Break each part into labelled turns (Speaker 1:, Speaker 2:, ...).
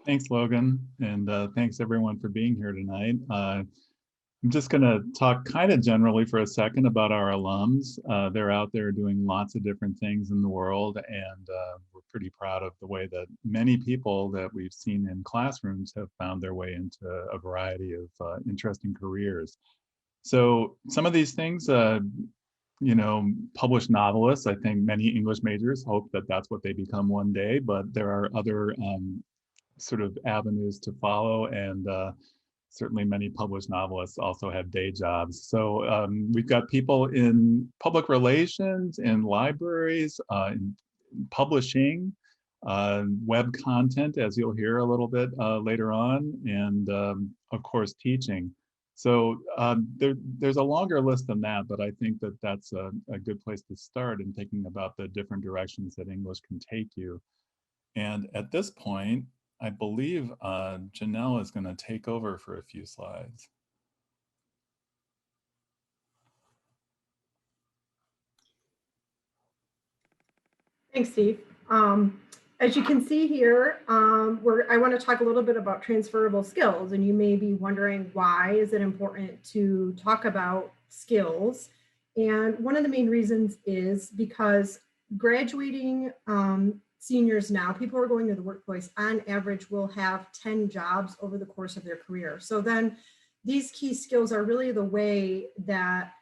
Speaker 1: Thanks, Logan, and thanks everyone for being here tonight. I'm just going to talk kind of generally for a second about our alums. They're out there doing lots of different things in the world, and we're pretty proud of the way that many people that we've seen in classrooms have found their way into a variety of interesting careers. So some of these things, published novelists, I think many English majors hope that that's what they become one day, but there are other sort of avenues to follow, and certainly many published novelists also have day jobs. So we've got people in public relations, in libraries, in publishing, web content, as you'll hear a little bit later on, and of course teaching. So there's a longer list than that, but I think that that's a good place to start in thinking about the different directions that English can take you. And at this point, I believe Janelle is going to take over for a few slides.
Speaker 2: Thanks, Steve. As you can see here, I want to talk a little bit about transferable skills, and you may be wondering, why is it important to talk about skills? And one of the main reasons is because graduating seniors now, people who are going to the workplace, on average will have 10 jobs over the course of their career. So then these key skills are really the way that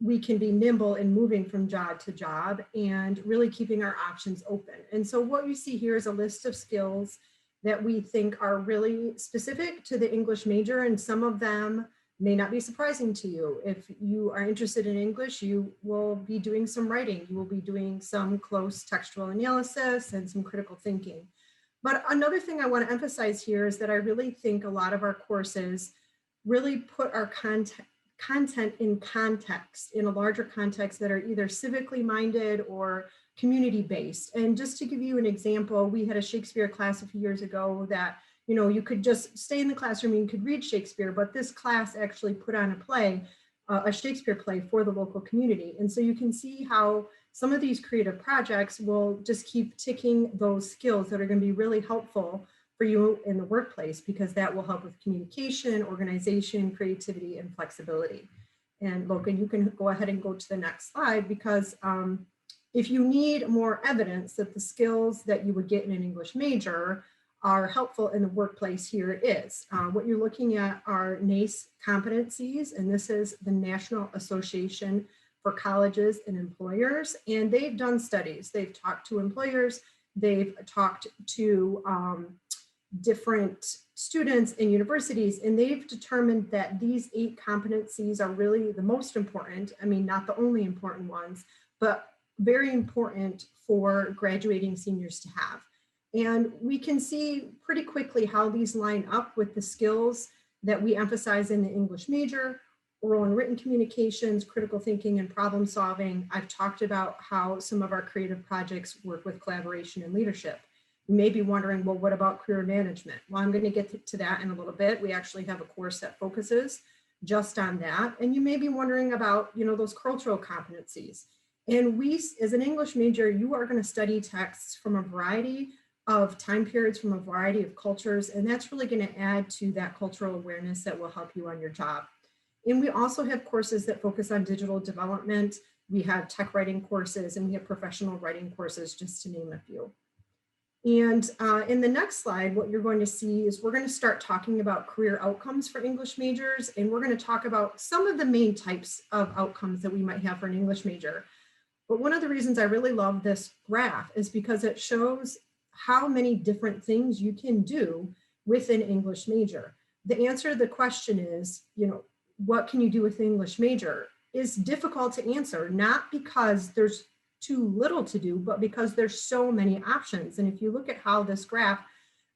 Speaker 2: we can be nimble in moving from job to job and really keeping our options open. And so what you see here is a list of skills that we think are really specific to the English major, and some of them may not be surprising to you. If you are interested in English, you will be doing some writing, you will be doing some close textual analysis and some critical thinking. But another thing I want to emphasize here is that I really think a lot of our courses really put our content in context, in a larger context, that are either civically minded or community based. And just to give you an example, we had a Shakespeare class a few years ago that, you could just stay in the classroom and you could read Shakespeare, but this class actually put on a play, a Shakespeare play for the local community. And so you can see how some of these creative projects will just keep ticking those skills that are going to be really helpful for you in the workplace, because that will help with communication, organization, creativity, and flexibility. And Logan, you can go ahead and go to the next slide, because if you need more evidence that the skills that you would get in an English major are helpful in the workplace, here it is. What you're looking at are NACE competencies, and this is the National Association for Colleges and Employers. And they've done studies. They've talked to employers, they've talked to different students in universities, and they've determined that these 8 competencies are really the most important. I mean, not the only important ones, but very important for graduating seniors to have. And we can see pretty quickly how these line up with the skills that we emphasize in the English major: oral and written communications, critical thinking, and problem solving. I've talked about how some of our creative projects work with collaboration and leadership. You may be wondering, well, what about career management? Well, I'm going to get to that in a little bit. We actually have a course that focuses just on that. And you may be wondering about, those cultural competencies. And we, as an English major, you are going to study texts from a variety of time periods, from a variety of cultures, and that's really going to add to that cultural awareness that will help you on your job. And we also have courses that focus on digital development. We have tech writing courses, and we have professional writing courses, just to name a few. And in the next slide, what you're going to see is we're going to start talking about career outcomes for English majors, and we're going to talk about some of the main types of outcomes that we might have for an English major. But one of the reasons I really love this graph is because it shows how many different things you can do with an English major. The answer to the question is, what can you do with an English major, is difficult to answer, not because there's too little to do, but because there's so many options. And if you look at how this graph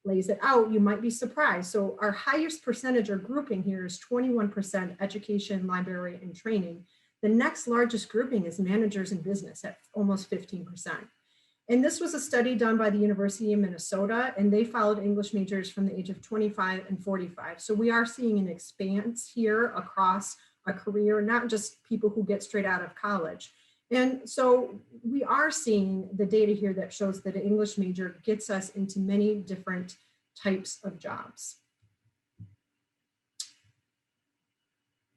Speaker 2: lays it out, you might be surprised. So our highest percentage or grouping here is 21% education, library, and training. The next largest grouping is managers and business at almost 15%. And this was a study done by the University of Minnesota, and they followed English majors from the age of 25 and 45. So we are seeing an expanse here across a career, not just people who get straight out of college. And so we are seeing the data here that shows that an English major gets us into many different types of jobs.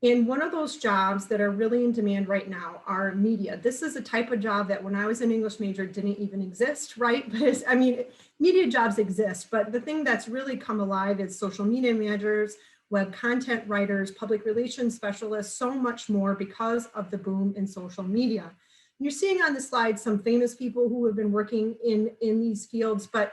Speaker 2: And one of those jobs that are really in demand right now are media. This is a type of job that when I was an English major didn't even exist, right? But I mean, media jobs exist, but the thing that's really come alive is social media managers, web content writers, public relations specialists, so much more because of the boom in social media. And you're seeing on the slide some famous people who have been working in these fields, but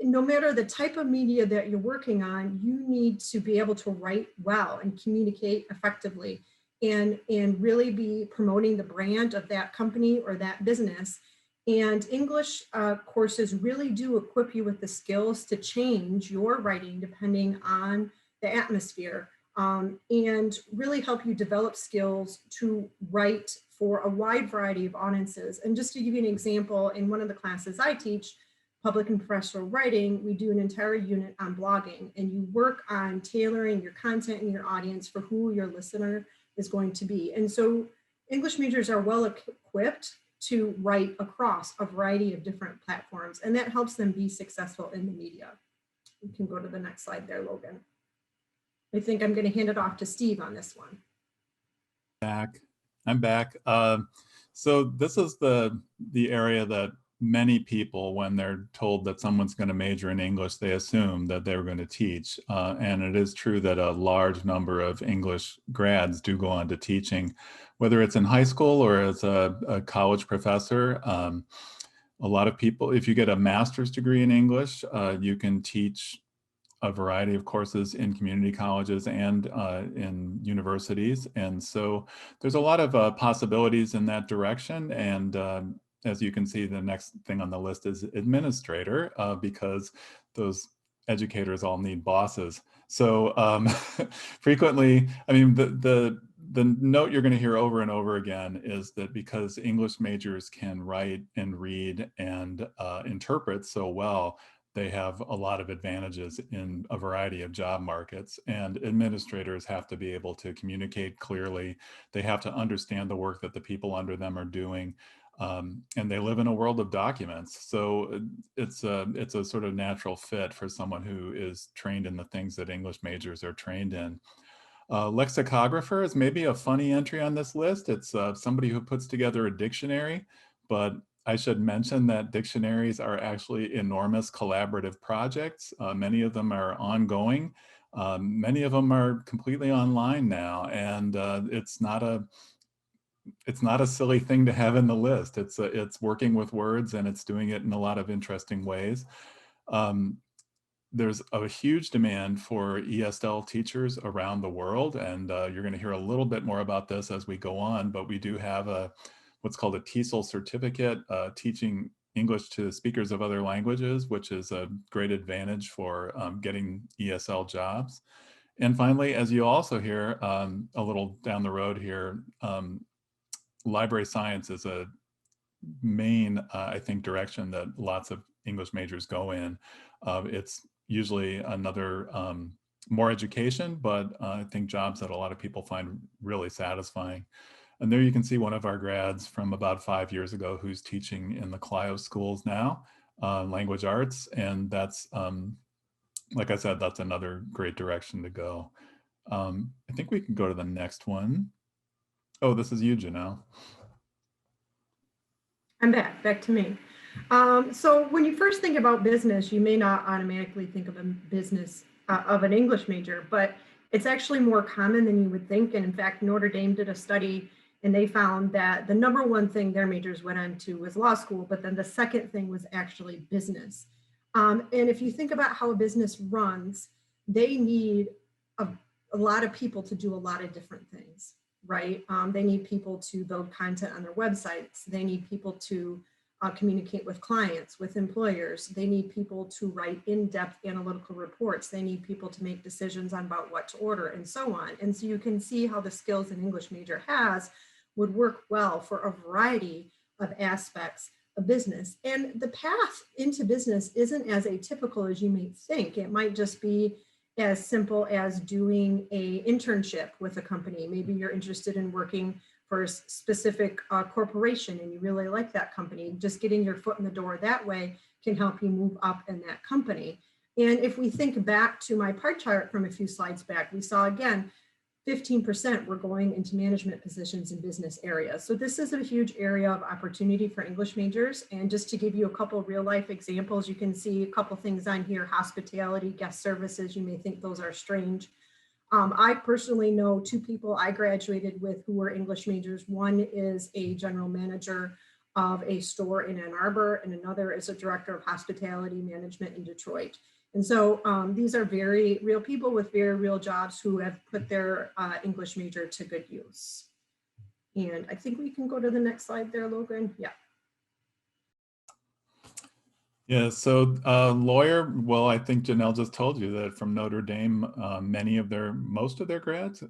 Speaker 2: no matter the type of media that you're working on, you need to be able to write well and communicate effectively and really be promoting the brand of that company or that business. And English courses really do equip you with the skills to change your writing depending on the atmosphere, and really help you develop skills to write for a wide variety of audiences. And just to give you an example, in one of the classes I teach, public and professional writing, we do an entire unit on blogging, and you work on tailoring your content and your audience for who your listener is going to be. And so English majors are well equipped to write across a variety of different platforms, and that helps them be successful in the media. You can go to the next slide there, Logan. I think I'm going to hand it off to Steve on this one.
Speaker 1: I'm back. So this is the area that many people, when they're told that someone's going to major in English, they assume that they're going to teach. And it is true that a large number of English grads do go on to teaching, whether it's in high school or as a college professor. A lot of people, if you get a master's degree in English, you can teach a variety of courses in community colleges and in universities. And so there's a lot of possibilities in that direction. And as you can see, the next thing on the list is administrator, because those educators all need bosses. So frequently, I mean, the note you're going to hear over and over again is that because English majors can write and read and interpret so well, they have a lot of advantages in a variety of job markets, and administrators have to be able to communicate clearly. They have to understand the work that the people under them are doing, and they live in a world of documents. So it's a sort of natural fit for someone who is trained in the things that English majors are trained in. Lexicographer is maybe a funny entry on this list. It's somebody who puts together a dictionary, but I should mention that dictionaries are actually enormous collaborative projects. Many of them are ongoing. Many of them are completely online now, and it's not a silly thing to have in the list. It's working with words, and it's doing it in a lot of interesting ways. There's a huge demand for ESL teachers around the world, and you're going to hear a little bit more about this as we go on, but we do have what's called a TESOL certificate, teaching English to speakers of other languages, which is a great advantage for getting ESL jobs. And finally, as you also hear a little down the road here, library science is a main, I think, direction that lots of English majors go in. It's usually another more education, but I think jobs that a lot of people find really satisfying. And there you can see one of our grads from about 5 years ago who's teaching in the Clio schools now, language arts. And that's, like I said, that's another great direction to go. I think we can go to the next one. Oh, this is you, Janelle.
Speaker 2: I'm back to me. So when you first think about business, you may not automatically think of a business of an English major, but it's actually more common than you would think. And in fact, Notre Dame did a study, and they found that the number one thing their majors went on to was law school, but then the second thing was actually business. And if you think about how a business runs, they need a lot of people to do a lot of different things, right? They need people to build content on their websites. They need people to communicate with clients, with employers. They need people to write in-depth analytical reports. They need people to make decisions on about what to order and so on. And so you can see how the skills an English major has would work well for a variety of aspects of business. And the path into business isn't as atypical as you may think. It might just be as simple as doing an internship with a company. Maybe you're interested in working for a specific corporation and you really like that company. Just getting your foot in the door that way can help you move up in that company. And if we think back to my pie chart from a few slides back, we saw again, 15% were going into management positions in business areas. So this is a huge area of opportunity for English majors. And just to give you a couple real life examples, you can see a couple things on here: hospitality, guest services. You may think those are strange. I personally know two people I graduated with who were English majors. One is a general manager of a store in Ann Arbor, and another is a director of hospitality management in Detroit. And so these are very real people with very real jobs who have put their English major to good use. And I think we can go to the next slide there, Logan. Yeah.
Speaker 1: Yeah, so lawyer, well, I think Janelle just told you that from Notre Dame, most of their grads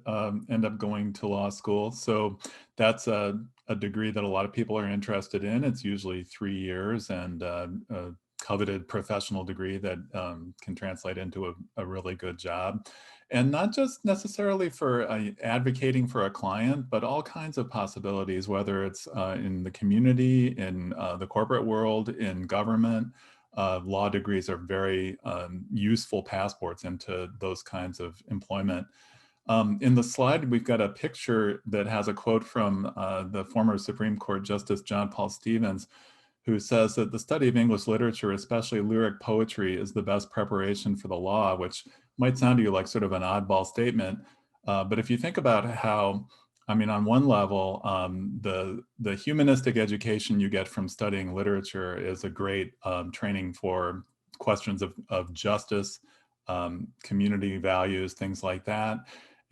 Speaker 1: end up going to law school. So that's a degree that a lot of people are interested in. It's usually 3 years and a coveted professional degree that can translate into a really good job. And not just necessarily for advocating for a client, but all kinds of possibilities, whether it's in the community, in the corporate world, in government. Law degrees are very useful passports into those kinds of employment. In the slide, we've got a picture that has a quote from the former Supreme Court Justice John Paul Stevens, who says that the study of English literature, especially lyric poetry, is the best preparation for the law, which might sound to you like sort of an oddball statement. But if you think about how, I mean, on one level, the humanistic education you get from studying literature is a great training for questions of justice, community values, things like that.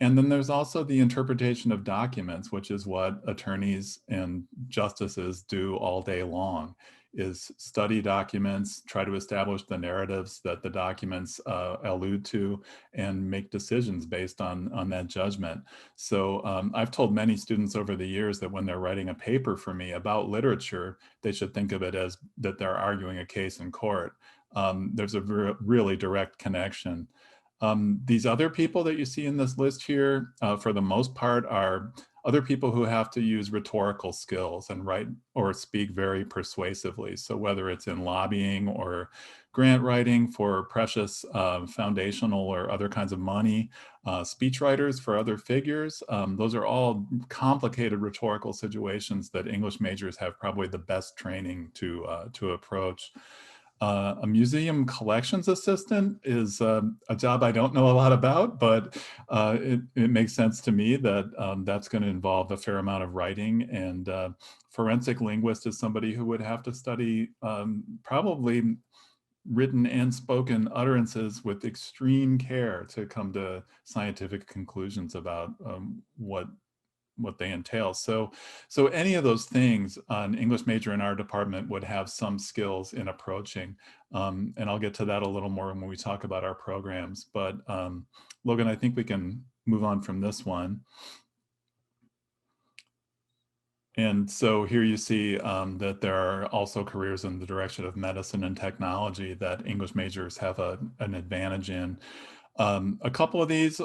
Speaker 1: And then there's also the interpretation of documents, which is what attorneys and justices do all day long, is study documents, try to establish the narratives that the documents allude to, and make decisions based on that judgment. So I've told many students over the years that when they're writing a paper for me about literature, they should think of it as that they're arguing a case in court. There's a really direct connection. These other people that you see in this list here, for the most part, are other people who have to use rhetorical skills and write or speak very persuasively. So whether it's in lobbying or grant writing for precious foundational or other kinds of money, speech writers for other figures, those are all complicated rhetorical situations that English majors have probably the best training to approach. A museum collections assistant is a job I don't know a lot about, but it makes sense to me that that's going to involve a fair amount of writing. And forensic linguist is somebody who would have to study probably written and spoken utterances with extreme care to come to scientific conclusions about what they entail. So any of those things, an English major in our department would have some skills in approaching. And I'll get to that a little more when we talk about our programs. But Logan, I think we can move on from this one. And so here you see that there are also careers in the direction of medicine and technology that English majors have an advantage in. A couple of these,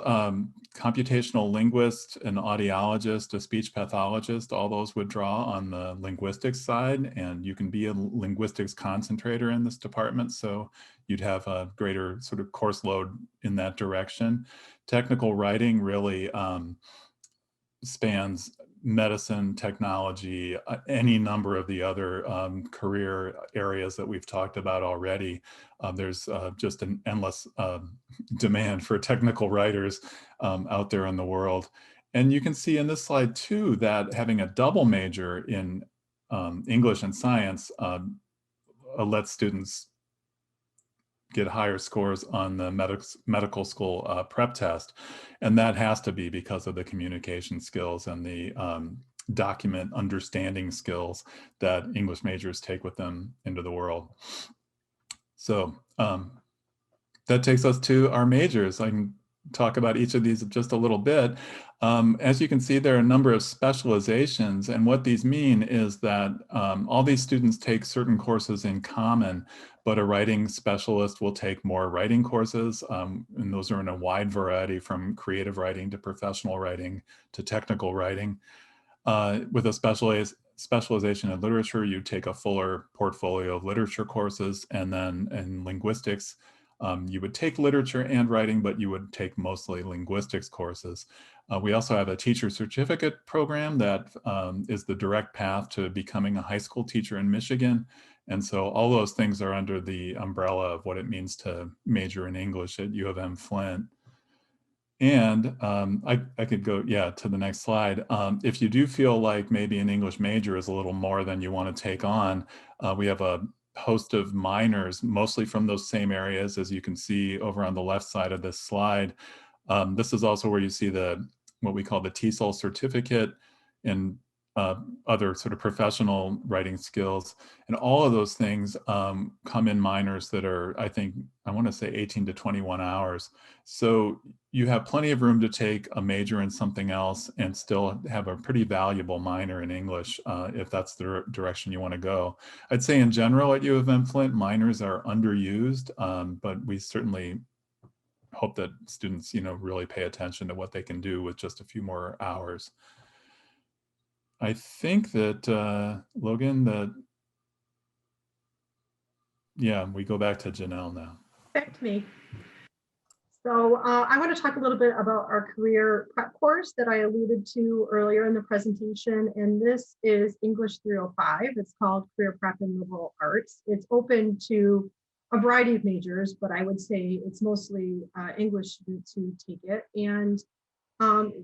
Speaker 1: computational linguist, an audiologist, a speech pathologist, all those would draw on the linguistics side, and you can be a linguistics concentrator in this department, so you'd have a greater sort of course load in that direction. Technical writing really spans medicine, technology, any number of the other career areas that we've talked about already. There's just an endless demand for technical writers out there in the world. And you can see in this slide too that having a double major in English and science lets students get higher scores on the medical school prep test. And that has to be because of the communication skills and the document understanding skills that English majors take with them into the world. So that takes us to our majors. I can talk about each of these just a little bit. As you can see, there are a number of specializations, and what these mean is that all these students take certain courses in common, but a writing specialist will take more writing courses, and those are in a wide variety from creative writing to professional writing to technical writing. With a specialization in literature, you take a fuller portfolio of literature courses, and then in linguistics, You would take literature and writing, but you would take mostly linguistics courses. We also have a teacher certificate program that is the direct path to becoming a high school teacher in Michigan. And so all those things are under the umbrella of what it means to major in English at U of M-Flint. And I could go, to the next slide. If you do feel like maybe an English major is a little more than you want to take on, we have a host of minors, mostly from those same areas, as you can see over on the left side of this slide. This is also where you see what we call the TESOL certificate and other sort of professional writing skills. And all of those things come in minors that are, I want to say 18 to 21 hours. So you have plenty of room to take a major in something else and still have a pretty valuable minor in English if that's the direction you want to go. I'd say in general at U of M-Flint, minors are underused, but we certainly hope that students, really pay attention to what they can do with just a few more hours. I think that, Logan, we go back to Janelle now.
Speaker 2: Back to me. So I want to talk a little bit about our career prep course that I alluded to earlier in the presentation. And this is English 305. It's called Career Prep in Liberal Arts. It's open to a variety of majors, but I would say it's mostly English students who take it. And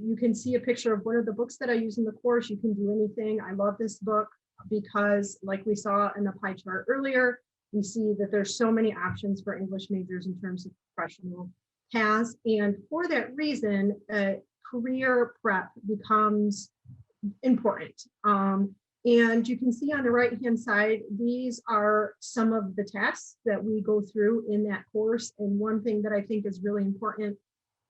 Speaker 2: you can see a picture of one of the books that I use in the course. You can do anything. I love this book because, like we saw in the pie chart earlier, we see that there's so many options for English majors in terms of professional paths. And for that reason, career prep becomes important. And you can see on the right-hand side, these are some of the tasks that we go through in that course. And one thing that I think is really important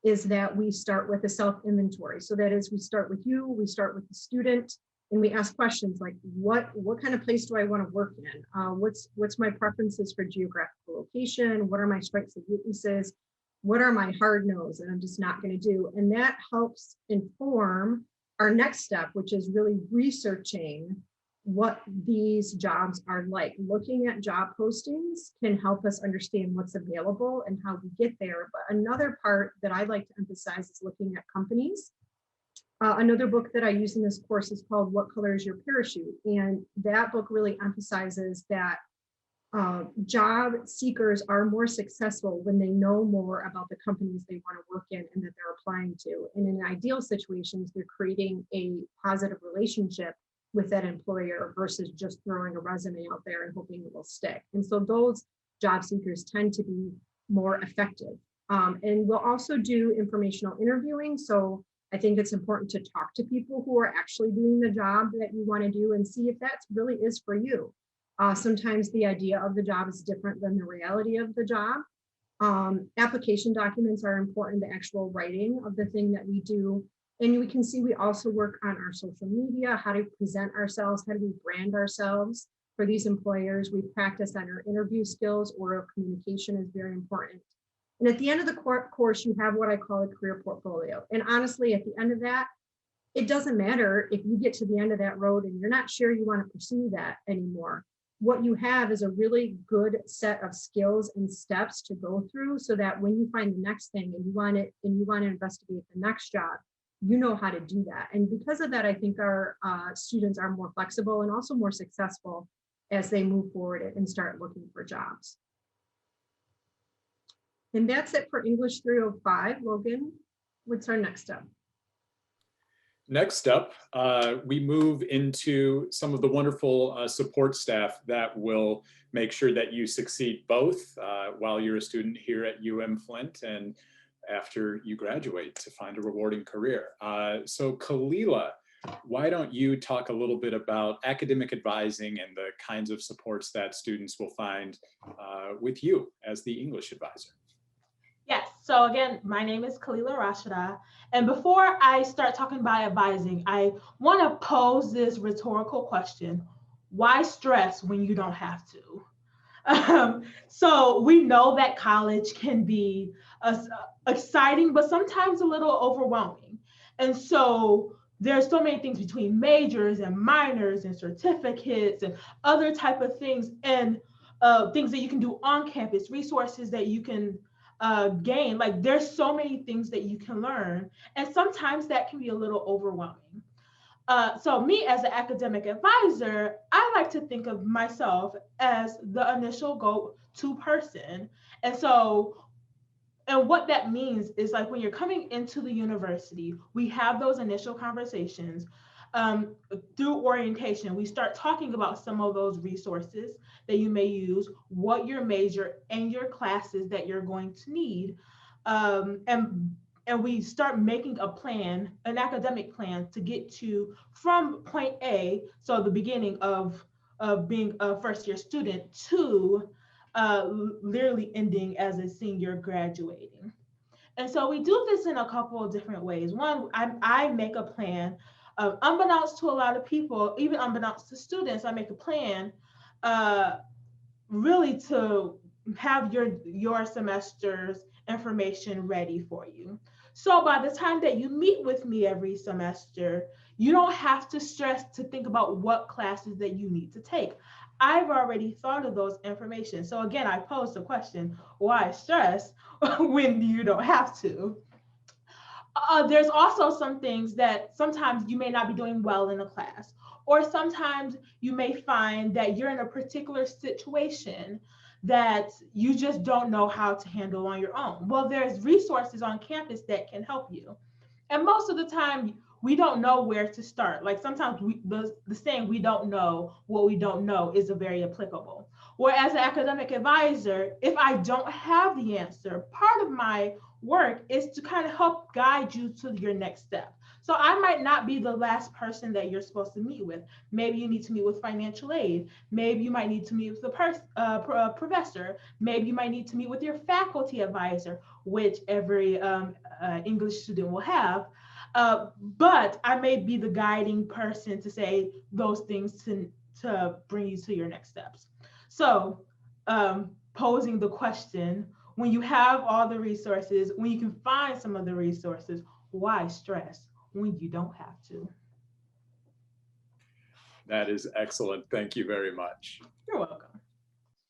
Speaker 2: is that we start with a self-inventory. So that is, we start with you, we start with the student, and we ask questions like, what kind of place do I want to work in? What's my preferences for geographical location? What are my strengths and weaknesses? What are my hard no's that I'm just not going to do? And that helps inform our next step, which is really researching what these jobs are like. Looking at job postings can help us understand what's available and how we get there. But another part that I like to emphasize is looking at companies. Another book that I use in this course is called What Color is Your Parachute? And that book really emphasizes that job seekers are more successful when they know more about the companies they want to work in and that they're applying to. And in ideal situations, they're creating a positive relationship with that employer versus just throwing a resume out there and hoping it will stick. And so those job seekers tend to be more effective. And we'll also do informational interviewing. So I think it's important to talk to people who are actually doing the job that you want to do and see if that really is for you. Sometimes the idea of the job is different than the reality of the job. Application documents are important, the actual writing of the thing that we do. And we can see we also work on our social media, how to present ourselves, how do we brand ourselves for these employers. We practice on our interview skills. Oral communication is very important. And at the end of the course, you have what I call a career portfolio. And honestly, at the end of that, it doesn't matter if you get to the end of that road and you're not sure you want to pursue that anymore. What you have is a really good set of skills and steps to go through so that when you find the next thing and you want to investigate the next job, you know how to do that. And because of that, I think our students are more flexible and also more successful as they move forward and start looking for jobs. And that's it for English 305. Logan, what's our next step?
Speaker 3: Next up, we move into some of the wonderful support staff that will make sure that you succeed both while you're a student here at UM-Flint and after you graduate to find a rewarding career. So Kalila, why don't you talk a little bit about academic advising and the kinds of supports that students will find with you as the English advisor?
Speaker 4: Yes, so again, my name is Kalila Rashida. And before I start talking about advising, I want to pose this rhetorical question. Why stress when you don't have to? So we know that college can be exciting, but sometimes a little overwhelming. And so there's so many things between majors and minors and certificates and other type of things. And things that you can do on campus, resources that you can gain. Like there's so many things that you can learn, and sometimes that can be a little overwhelming. So me as an academic advisor, I like to think of myself as the initial go-to person. And so, and what that means is like when you're coming into the university, we have those initial conversations. Through orientation, we start talking about some of those resources that you may use, what your major and your classes that you're going to need. And we start making a plan, an academic plan to get to from point A, so the beginning of being a first year student, to literally ending as a senior graduating. And so we do this in a couple of different ways. One, I make a plan, unbeknownst to a lot of people, even unbeknownst to students, I make a plan really to have your semester's information ready for you. So by the time that you meet with me every semester, you don't have to stress to think about what classes that you need to take. I've already thought of those information. So again, I posed the question, why stress when you don't have to? There's also some things that sometimes you may not be doing well in a class, or sometimes you may find that you're in a particular situation that you just don't know how to handle on your own. Well, there's resources on campus that can help you. And most of the time, we don't know where to start. Like sometimes the saying, we don't know what we don't know, is a very applicable. Whereas an academic advisor, if I don't have the answer, part of my work is to kind of help guide you to your next step. So I might not be the last person that you're supposed to meet with. Maybe you need to meet with financial aid. Maybe you might need to meet with the professor. Maybe you might need to meet with your faculty advisor, which every English student will have. But I may be the guiding person to say those things to bring you to your next steps. So posing the question, when you have all the resources, when you can find some of the resources, why stress when you don't have to?
Speaker 3: That is excellent. Thank you very much.
Speaker 4: You're welcome.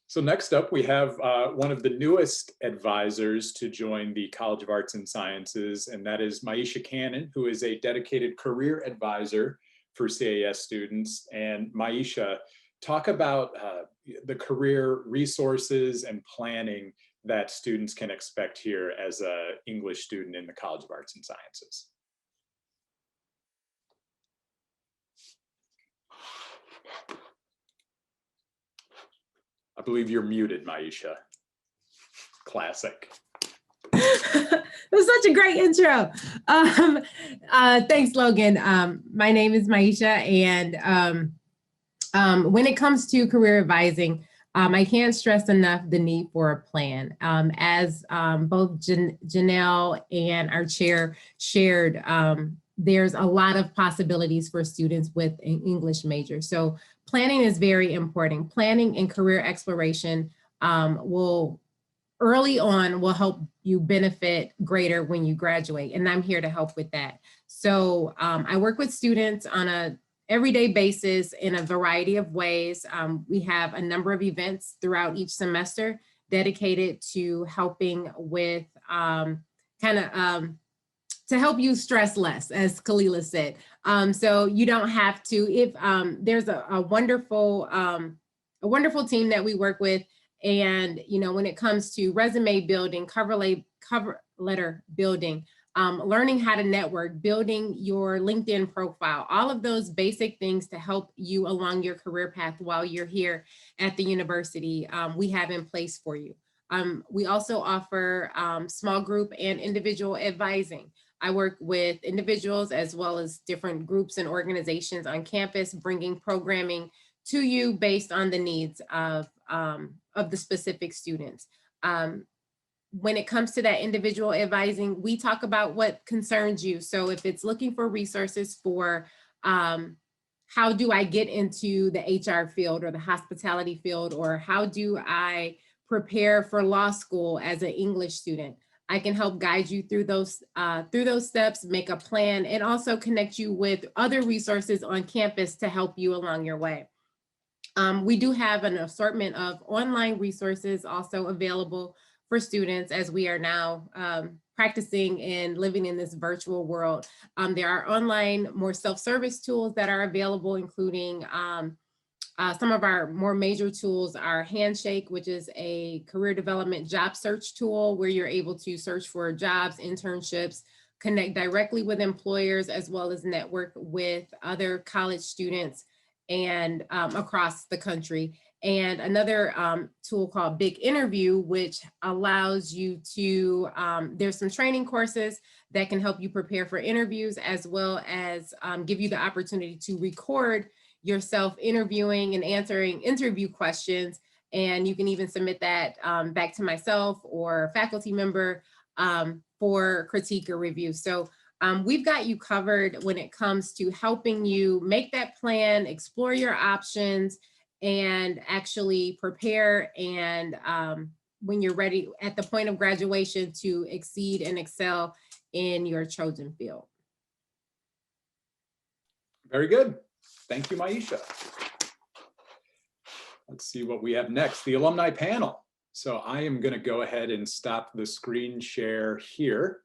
Speaker 3: So next up, we have one of the newest advisors to join the College of Arts and Sciences, and that is Maisha Cannon, who is a dedicated career advisor for CAS students. And Maisha, talk about the career resources and planning that students can expect here as an English student in the College of Arts and Sciences. I believe you're muted, Maisha. Classic.
Speaker 5: It was such a great intro. Thanks, Logan. My name is Maisha, and when it comes to career advising, I can't stress enough the need for a plan. As both Janelle and our chair shared, there's a lot of possibilities for students with an English major. So planning is very important. Planning and career exploration early on will help you benefit greater when you graduate, and I'm here to help with that. So I work with students on an everyday basis in a variety of ways. We have a number of events throughout each semester dedicated to helping with to help you stress less, as Kalila said. So you don't have to, if there's a wonderful team that we work with. And, you know, when it comes to resume building, cover letter building, learning how to network, building your LinkedIn profile, all of those basic things to help you along your career path while you're here at the university, we have in place for you. We also offer small group and individual advising. I work with individuals as well as different groups and organizations on campus, bringing programming to you based on the needs of the specific students. When it comes to that individual advising, we talk about what concerns you. So if it's looking for resources for how do I get into the HR field or the hospitality field, or how do I prepare for law school as an English student, I can help guide you through those steps, make a plan, and also connect you with other resources on campus to help you along your way. We do have an assortment of online resources also available for students as we are now practicing and living in this virtual world. There are online, more self-service tools that are available, including some of our more major tools are Handshake, which is a career development job search tool where you're able to search for jobs, internships, connect directly with employers, as well as network with other college students and across the country. And another tool called Big Interview, which allows you to, there's some training courses that can help you prepare for interviews, as well as give you the opportunity to record yourself interviewing and answering interview questions. And you can even submit that back to myself or a faculty member for critique or review. So we've got you covered when it comes to helping you make that plan, explore your options, and actually prepare and when you're ready at the point of graduation to exceed and excel in your chosen field.
Speaker 3: Very good. Thank you, Maisha. Let's see what we have next, the alumni panel. So I am going to go ahead and stop the screen share here.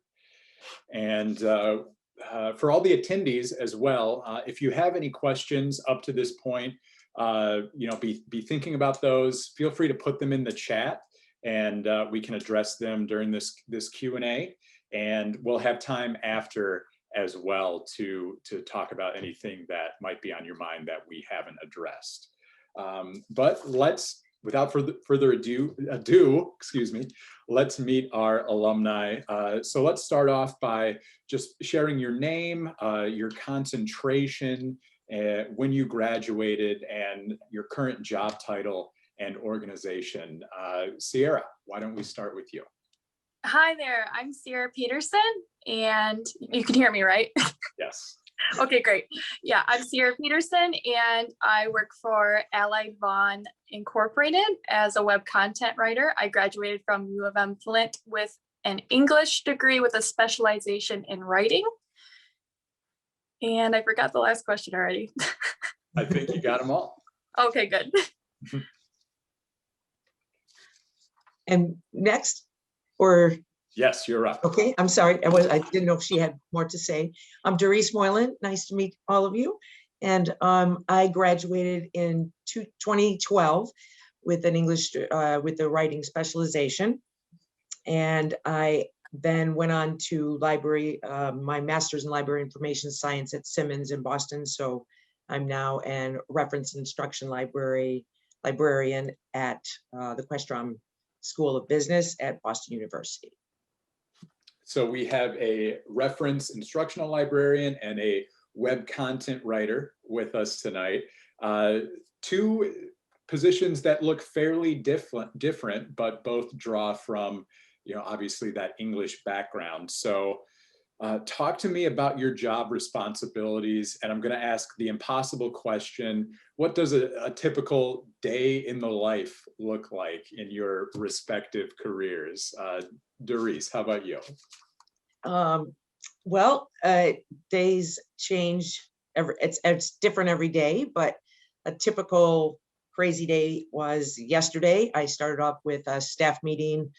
Speaker 3: And for all the attendees as well, if you have any questions up to this point, be thinking about those. Feel free to put them in the chat, and we can address them during this Q&A. And we'll have time after as well to talk about anything that might be on your mind that we haven't addressed. But let's, without further ado, excuse me, let's meet our alumni. So let's start off by just sharing your name, your concentration, when you graduated, and your current job title and organization. Sierra, why don't we start with you?
Speaker 6: Hi there, I'm Sierra Peterson, and you can hear me, right?
Speaker 3: Yes.
Speaker 6: Okay, great. Yeah, I'm Sierra Peterson, and I work for Allied Vaughn Incorporated as a web content writer. I graduated from UM-Flint with an English degree with a specialization in writing. And I forgot the last question already.
Speaker 3: I think you got them all.
Speaker 6: Okay, good.
Speaker 7: And next, or?
Speaker 3: Yes, you're up.
Speaker 7: Okay, I'm sorry. I didn't know if she had more to say. I'm Doris Moylan. Nice to meet all of you. And I graduated in 2012 with an English, with a writing specialization. And I then went on to library, my master's in library information science at Simmons in Boston. So I'm now a reference instruction librarian at the Questrom School of Business at Boston University.
Speaker 3: So we have a reference instructional librarian and a web content writer with us tonight. Two positions that look fairly different, but both draw from, obviously that English background. So talk to me about your job responsibilities. And I'm going to ask the impossible question: what does a typical day in the life look like in your respective careers? Doris, how about you?
Speaker 7: Well, days change. It's different every day, but a typical crazy day was yesterday. I started off with a staff meeting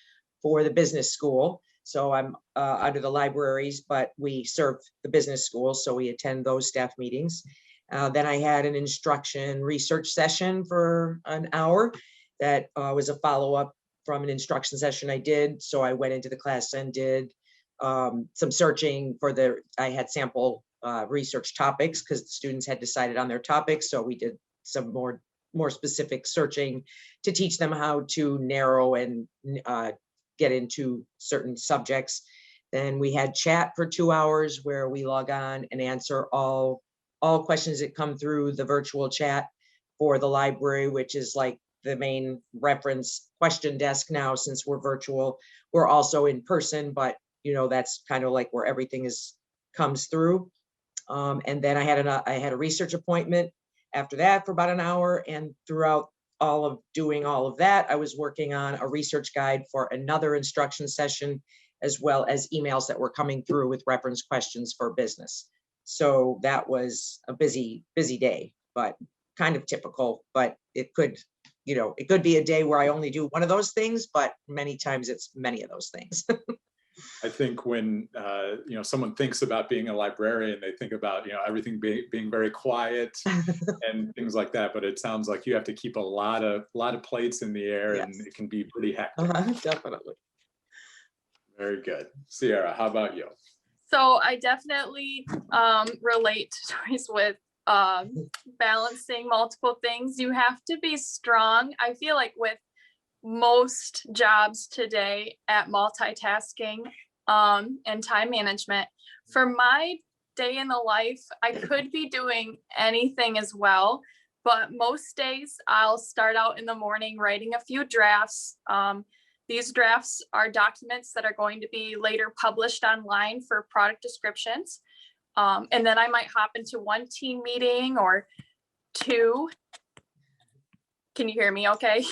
Speaker 7: for the business school. So I'm under the libraries, but we serve the business school, so we attend those staff meetings. Then I had an instruction research session for an hour that was a follow-up from an instruction session I did. So I went into the class and did some searching for I had sample research topics because the students had decided on their topics. So we did some more specific searching to teach them how to narrow and get into certain subjects. Then we had chat for 2 hours where we log on and answer all questions that come through the virtual chat for the library, which is like the main reference question desk now. Since we're virtual, we're also in person, but that's kind of like where everything comes through. And then I had a research appointment after that for about an hour, and throughout doing all of that, I was working on a research guide for another instruction session, as well as emails that were coming through with reference questions for business. So that was a busy day, but kind of typical, but it could, you know, it could be a day where I only do one of those things, but many times it's many of those things.
Speaker 3: I think when you know, someone thinks about being a librarian, they think about, you know, everything being very quiet and things like that. But it sounds like you have to keep a lot of plates in the air,
Speaker 7: Yes.
Speaker 3: and it can be pretty hectic.
Speaker 7: Definitely.
Speaker 3: Very good. Sierra, how about you?
Speaker 6: So I definitely relate to Joyce with balancing multiple things. You have to be strong. I feel like with most jobs today at multitasking and time management, for my day in the life, I could be doing anything as well. But most days I'll start out in the morning writing a few drafts. These drafts are documents that are going to be later published online for product descriptions. And then I might hop into one team meeting or two. Can you hear me okay?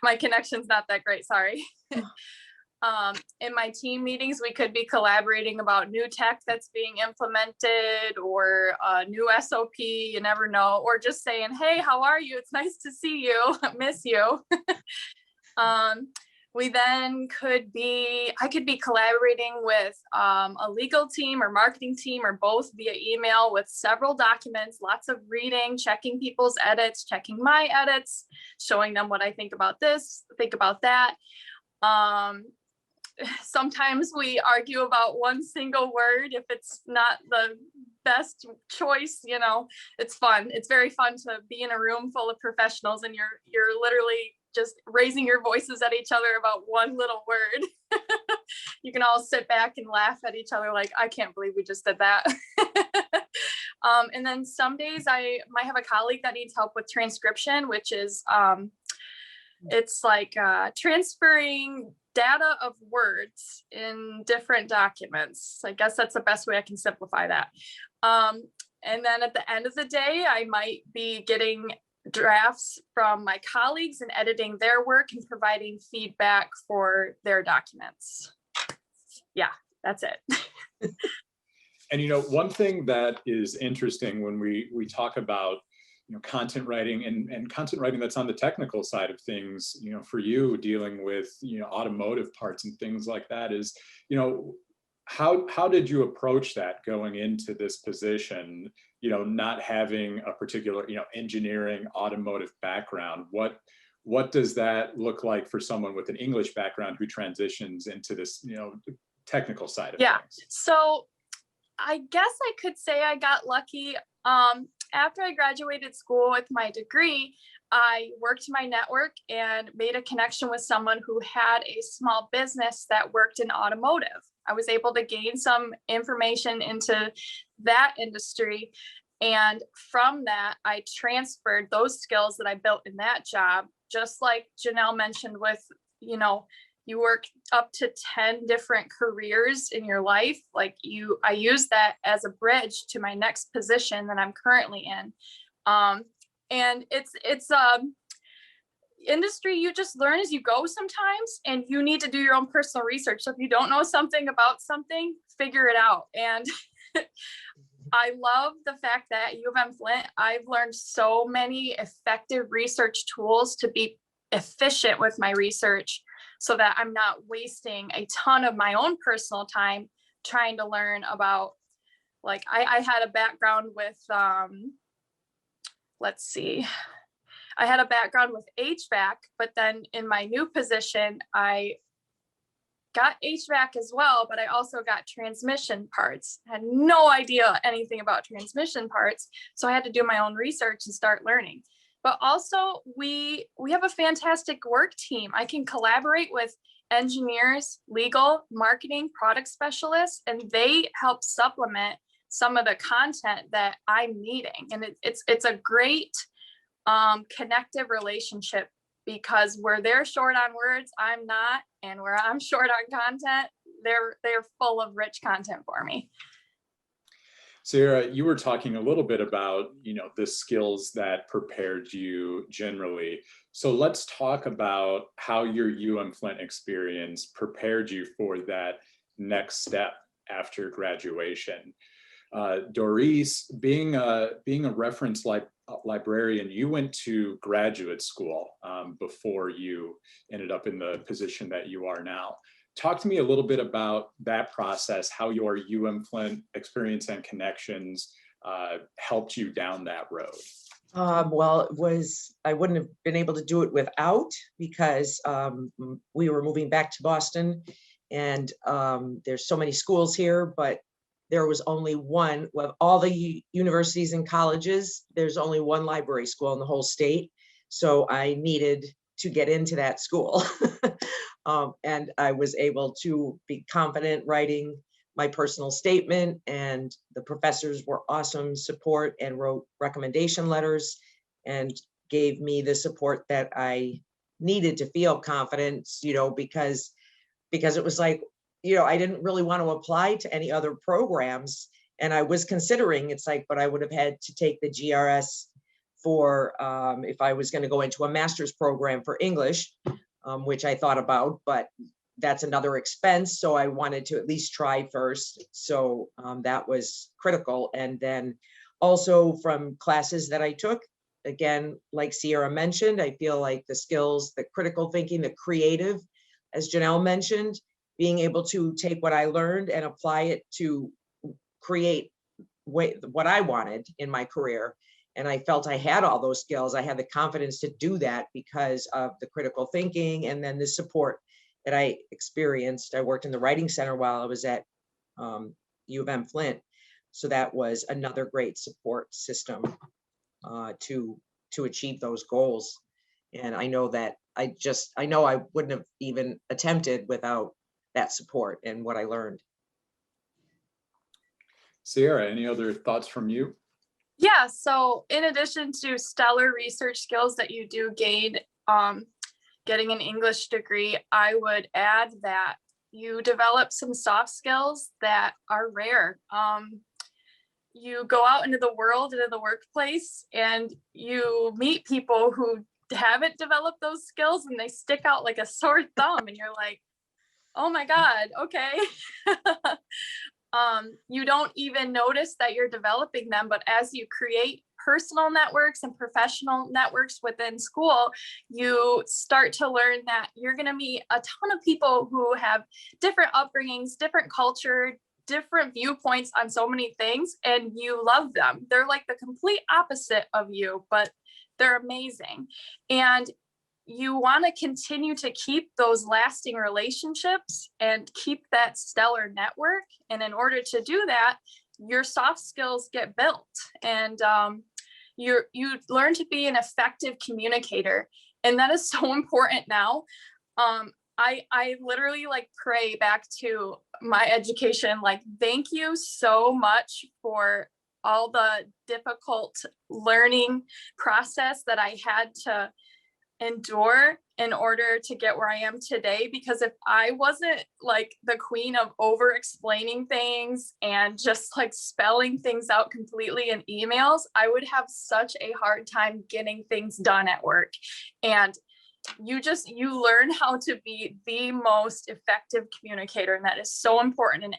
Speaker 6: My connection's not that great, sorry. In my team meetings, we could be collaborating about new tech that's being implemented or a new SOP, you never know, or just saying, hey, how are you? It's nice to see you, miss you. We then I could be collaborating with a legal team or marketing team or both via email with several documents, lots of reading, checking people's edits, checking my edits, showing them what I think about this, think about that. Sometimes we argue about one single word if it's not the best choice, you know, it's fun. It's very fun to be in a room full of professionals and you're literally just raising your voices at each other about one little word. You can all sit back and laugh at each other like, I can't believe we just did that. And then some days I might have a colleague that needs help with transcription, which is, it's like transferring data of words in different documents. I guess that's the best way I can simplify that. And then at the end of the day, I might be getting drafts from my colleagues and editing their work and providing feedback for their documents. Yeah, that's it.
Speaker 3: And, you know, one thing that is interesting when we talk about, you know, content writing and content writing that's on the technical side of things, you know, for you dealing with, you know, automotive parts and things like that is, you know, how did you approach that going into this position, you know, not having a particular, you know, engineering automotive background? What does that look like for someone with an English background who transitions into this, you know, technical side of things?
Speaker 6: So I guess I could say I got lucky. After I graduated school with my degree, I worked my network and made a connection with someone who had a small business that worked in automotive. I was able to gain some information into that industry. And from that, I transferred those skills that I built in that job, just like Janelle mentioned with, you know, you work up to 10 different careers in your life. Like I use that as a bridge to my next position that I'm currently in. And it's industry you just learn as you go sometimes, and you need to do your own personal research. So if you don't know something about something, figure it out. And I love the fact that at UM-Flint, I've learned so many effective research tools to be efficient with my research so that I'm not wasting a ton of my own personal time trying to learn about, like, I had a background with, let's see, I had a background with HVAC, but then in my new position, I got HVAC as well, but I also got transmission parts. I had no idea anything about transmission parts. So I had to do my own research and start learning. But also we have a fantastic work team. I can collaborate with engineers, legal, marketing, product specialists, and they help supplement some of the content that I'm needing. And it's a great connective relationship, because where they're short on words, I'm not, and where I'm short on content, they're full of rich content for me.
Speaker 3: Sarah, you were talking a little bit about, you know, the skills that prepared you generally. So let's talk about how your UM-Flint experience prepared you for that next step after graduation. Doris, being a reference librarian, you went to graduate school before you ended up in the position that you are now. Talk to me a little bit about that process, how your UM-Flint experience and connections helped you down that road.
Speaker 7: Well, I wouldn't have been able to do it without, because we were moving back to Boston, and there's so many schools here, but there was only one. Of all the universities and colleges, there's only one library school in the whole state. So I needed to get into that school. And I was able to be confident writing my personal statement, and the professors were awesome support and wrote recommendation letters and gave me the support that I needed to feel confident, because it was like, I didn't really want to apply to any other programs, and I was considering, but I would have had to take the GRS for, if I was going to go into a master's program for English, which I thought about, but that's another expense. So I wanted to at least try first. So that was critical. And then also from classes that I took, again, like Sierra mentioned, I feel like the skills, the critical thinking, the creative, as Janelle mentioned, being able to take what I learned and apply it to create what I wanted in my career. And I felt I had all those skills. I had the confidence to do that because of the critical thinking and then the support that I experienced. I worked in the writing center while I was at UM-Flint. So that was another great support system to achieve those goals. And I know that I wouldn't have even attempted without that support and what I learned.
Speaker 3: Sierra, any other thoughts from you?
Speaker 6: Yeah, so in addition to stellar research skills that you do gain getting an English degree, I would add that you develop some soft skills that are rare. You go out into the world, into the workplace, and you meet people who haven't developed those skills, and they stick out like a sore thumb, and you're like, oh my God, okay. You don't even notice that you're developing them, but as you create personal networks and professional networks within school, you start to learn that you're going to meet a ton of people who have different upbringings, different culture, different viewpoints on so many things, and you love them. They're like the complete opposite of you, but they're amazing. And you want to continue to keep those lasting relationships and keep that stellar network. And in order to do that, your soft skills get built, and you learn to be an effective communicator. And that is so important now. I literally pray back to my education, thank you so much for all the difficult learning process that I had to endure in order to get where I am today. Because if I wasn't the queen of over explaining things and just spelling things out completely in emails, I would have such a hard time getting things done at work. And you learn how to be the most effective communicator, and that is so important in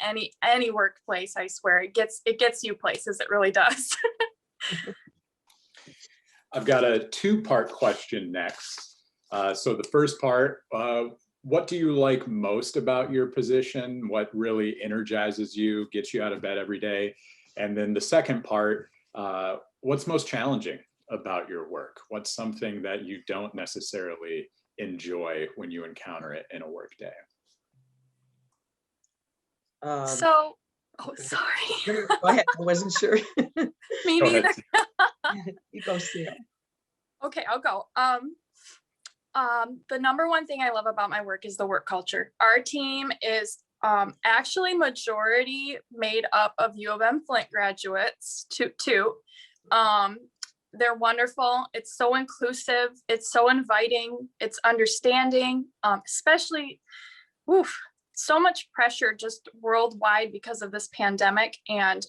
Speaker 6: any workplace. I swear it gets you places. It really does.
Speaker 3: I've got a two-part question next. So the first part, what do you like most about your position? What really energizes you, gets you out of bed every day? And then the second part, what's most challenging about your work? What's something that you don't necessarily enjoy when you encounter it in a work day?
Speaker 6: Sorry.
Speaker 7: Go ahead. I wasn't sure.
Speaker 6: Me neither.
Speaker 7: You go, Sarah.
Speaker 6: Okay, I'll go. The number one thing I love about my work is the work culture. Our team is actually majority made up of UM-Flint graduates too. They're wonderful. It's so inclusive. It's so inviting. It's understanding, especially, so much pressure just worldwide because of this pandemic. And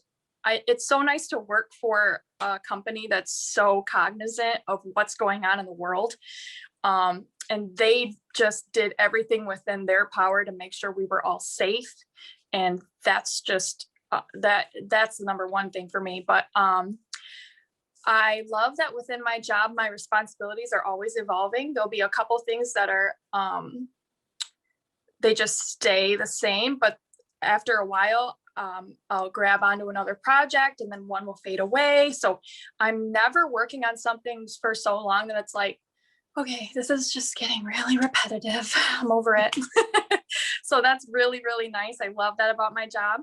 Speaker 6: it's so nice to work for a company that's so cognizant of what's going on in the world. And they just did everything within their power to make sure we were all safe. And that's just, that's the number one thing for me. But I love that within my job, my responsibilities are always evolving. There'll be a couple things that are, they just stay the same, but after a while, I'll grab onto another project and then one will fade away. So I'm never working on something for so long that it's like, okay, this is just getting really repetitive. I'm over it. So that's really, really nice. I love that about my job.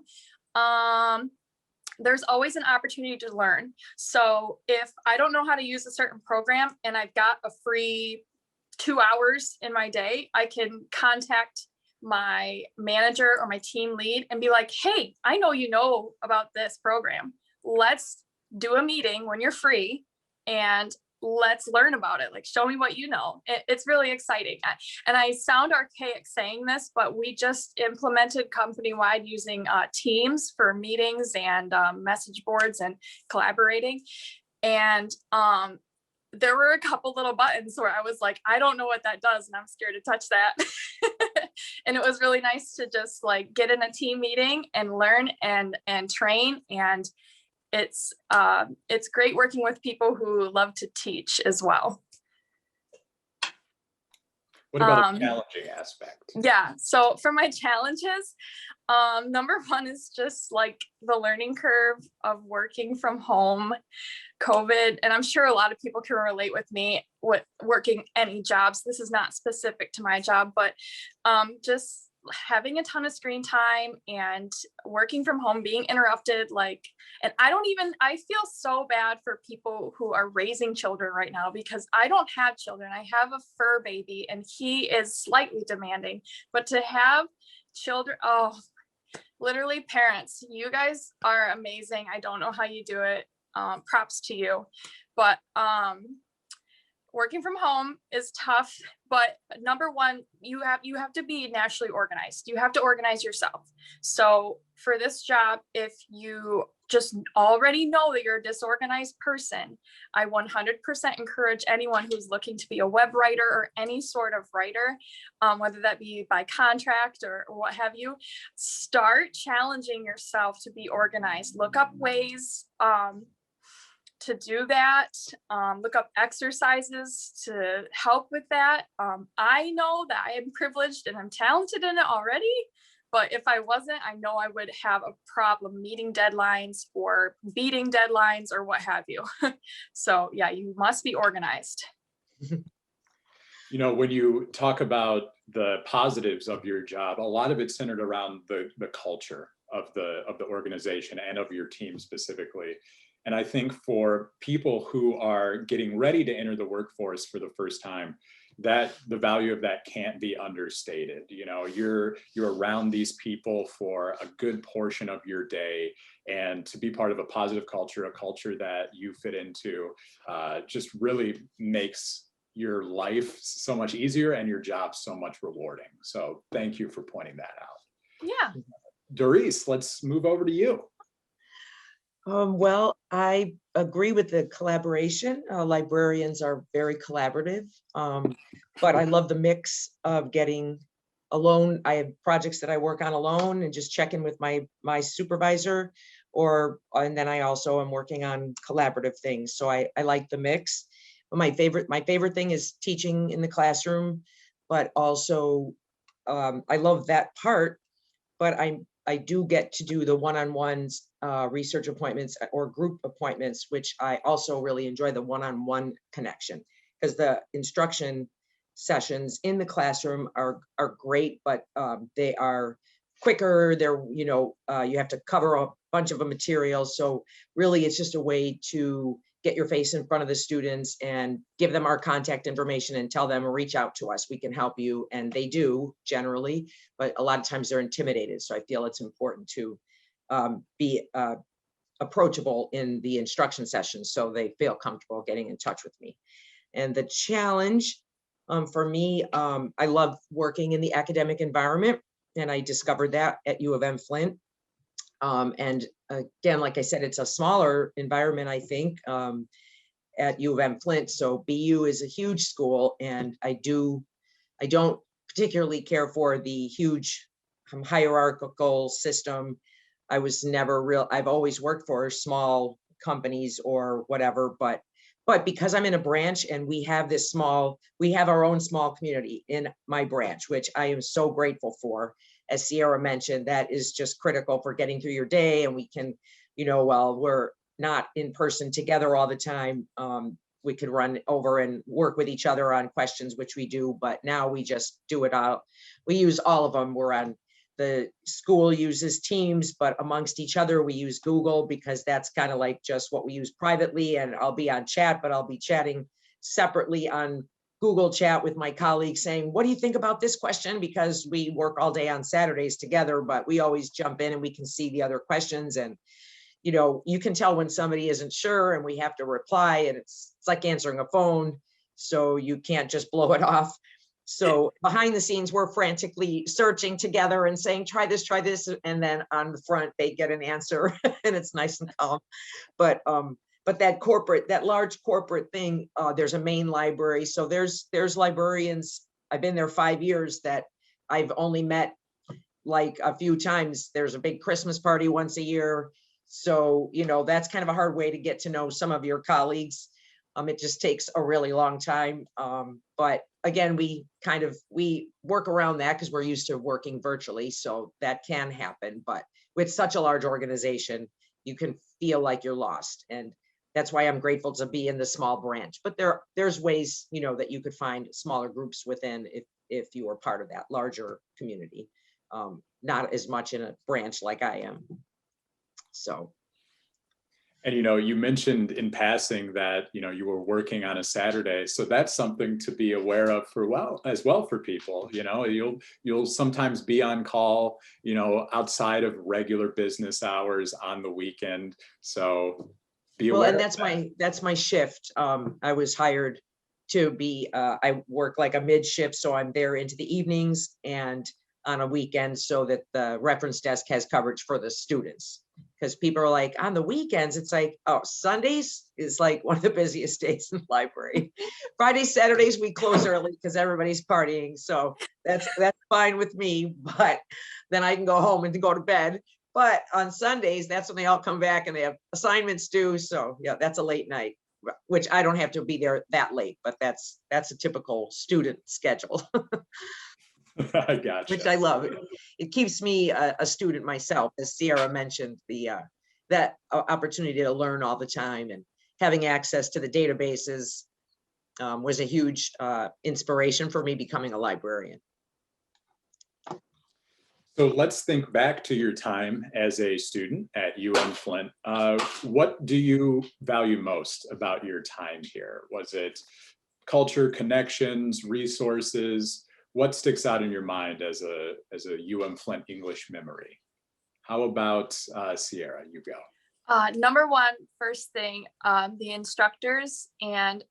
Speaker 6: There's always an opportunity to learn. So if I don't know how to use a certain program and I've got a free 2 hours in my day, I can contact my manager or my team lead and be like, hey, I know you know about this program. Let's do a meeting when you're free and let's learn about it. Like, show me what you know. It's really exciting. And I sound archaic saying this, but we just implemented company-wide using Teams for meetings and message boards and collaborating. And there were a couple little buttons where I was like, I don't know what that does, and I'm scared to touch that. And it was really nice to just like get in a team meeting and learn and train. And it's great working with people who love to teach as well.
Speaker 3: What about a challenging aspect?
Speaker 6: Yeah, so for my challenges, number one is just like the learning curve of working from home, COVID, and I'm sure a lot of people can relate with me with working any jobs. This is not specific to my job, but just having a ton of screen time and working from home, being interrupted, like, and I feel so bad for people who are raising children right now, because I don't have children. I have a fur baby and he is slightly demanding, but to have children, oh, literally parents, you guys are amazing. I don't know how you do it. Props to you. But working from home is tough, but number one, you have to be naturally organized. You have to organize yourself. So for this job, if you just already know that you're a disorganized person, I 100% encourage anyone who's looking to be a web writer or any sort of writer, whether that be by contract or what have you, start challenging yourself to be organized. Look up ways to do that, look up exercises to help with that. I know that I am privileged and I'm talented in it already, but if I wasn't, I know I would have a problem meeting deadlines or beating deadlines or what have you. So yeah, you must be organized.
Speaker 3: You know, when you talk about the positives of your job, a lot of it's centered around the culture of the organization and of your team specifically. And I think for people who are getting ready to enter the workforce for the first time, that the value of that can't be understated. You know, you're around these people for a good portion of your day, and to be part of a positive culture, a culture that you fit into, just really makes your life so much easier and your job so much rewarding. So thank you for pointing that out.
Speaker 6: Yeah.
Speaker 3: Doris, let's move over to you.
Speaker 7: Well, I agree with the collaboration. Librarians are very collaborative, but I love the mix of getting alone. I have projects that I work on alone and just check in with my supervisor, and then I also am working on collaborative things. So I like the mix. My favorite thing is teaching in the classroom, but also I love that part, but I do get to do the one-on-ones, research appointments or group appointments, which I also really enjoy, the one-on-one connection, because the instruction sessions in the classroom are great, but they are quicker. They're, you have to cover a bunch of materials. So really it's just a way to get your face in front of the students and give them our contact information and tell them, reach out to us, we can help you. And they do generally, but a lot of times they're intimidated. So I feel it's important to be approachable in the instruction sessions so they feel comfortable getting in touch with me. And the challenge for me, I love working in the academic environment, and I discovered that at UM-Flint. And again, like I said, it's a smaller environment, I think, at UM-Flint. So BU is a huge school, and I don't particularly care for the huge hierarchical system. I've always worked for small companies or whatever, but because I'm in a branch and we have our own small community in my branch, which I am so grateful for. As Sierra mentioned, that is just critical for getting through your day. And we can, while we're not in person together all the time, we could run over and work with each other on questions, which we do, but now we just do it all. We use all of them. The school uses Teams, but amongst each other, we use Google because that's kind of like just what we use privately. And I'll be on chat, but I'll be chatting separately on Google Chat with my colleagues saying, what do you think about this question? Because we work all day on Saturdays together, but we always jump in and we can see the other questions. And, you can tell when somebody isn't sure and we have to reply, and it's like answering a phone. So you can't just blow it off. So behind the scenes, we're frantically searching together and saying, try this. And then on the front, they get an answer and it's nice and calm. But that large corporate thing, there's a main library. So there's librarians. I've been there 5 years that I've only met like a few times. There's a big Christmas party once a year. So, that's kind of a hard way to get to know some of your colleagues. It just takes a really long time. But again, we work around that because we're used to working virtually. So that can happen. But with such a large organization, you can feel like you're lost. And that's why I'm grateful to be in the small branch. But there's ways, that you could find smaller groups within if you were part of that larger community. Not as much in a branch like I am. So.
Speaker 3: And, you mentioned in passing that, you were working on a Saturday. So that's something to be aware of as well for people. You'll sometimes be on call, outside of regular business hours on the weekend. So be aware.
Speaker 7: Well, and that's my shift. I was hired to be, I work like a mid shift. So I'm there into the evenings and on a weekend so that the reference desk has coverage for the students. Because people are like, on the weekends, it's like, oh, Sundays is like one of the busiest days in the library. Fridays, Saturdays, we close early because everybody's partying. So that's fine with me. But then I can go home and go to bed. But on Sundays, that's when they all come back and they have assignments due. So yeah, that's a late night, which I don't have to be there that late. But that's a typical student schedule.
Speaker 3: I gotcha.
Speaker 7: Which I love. It keeps me a student myself, as Sierra mentioned, that opportunity to learn all the time and having access to the databases was a huge inspiration for me becoming a librarian.
Speaker 3: So let's think back to your time as a student at UM-Flint. What do you value most about your time here? Was it culture, connections, resources? What sticks out in your mind as a UM-Flint English memory? How about Sierra, you go.
Speaker 6: Number one, first thing, the instructors, and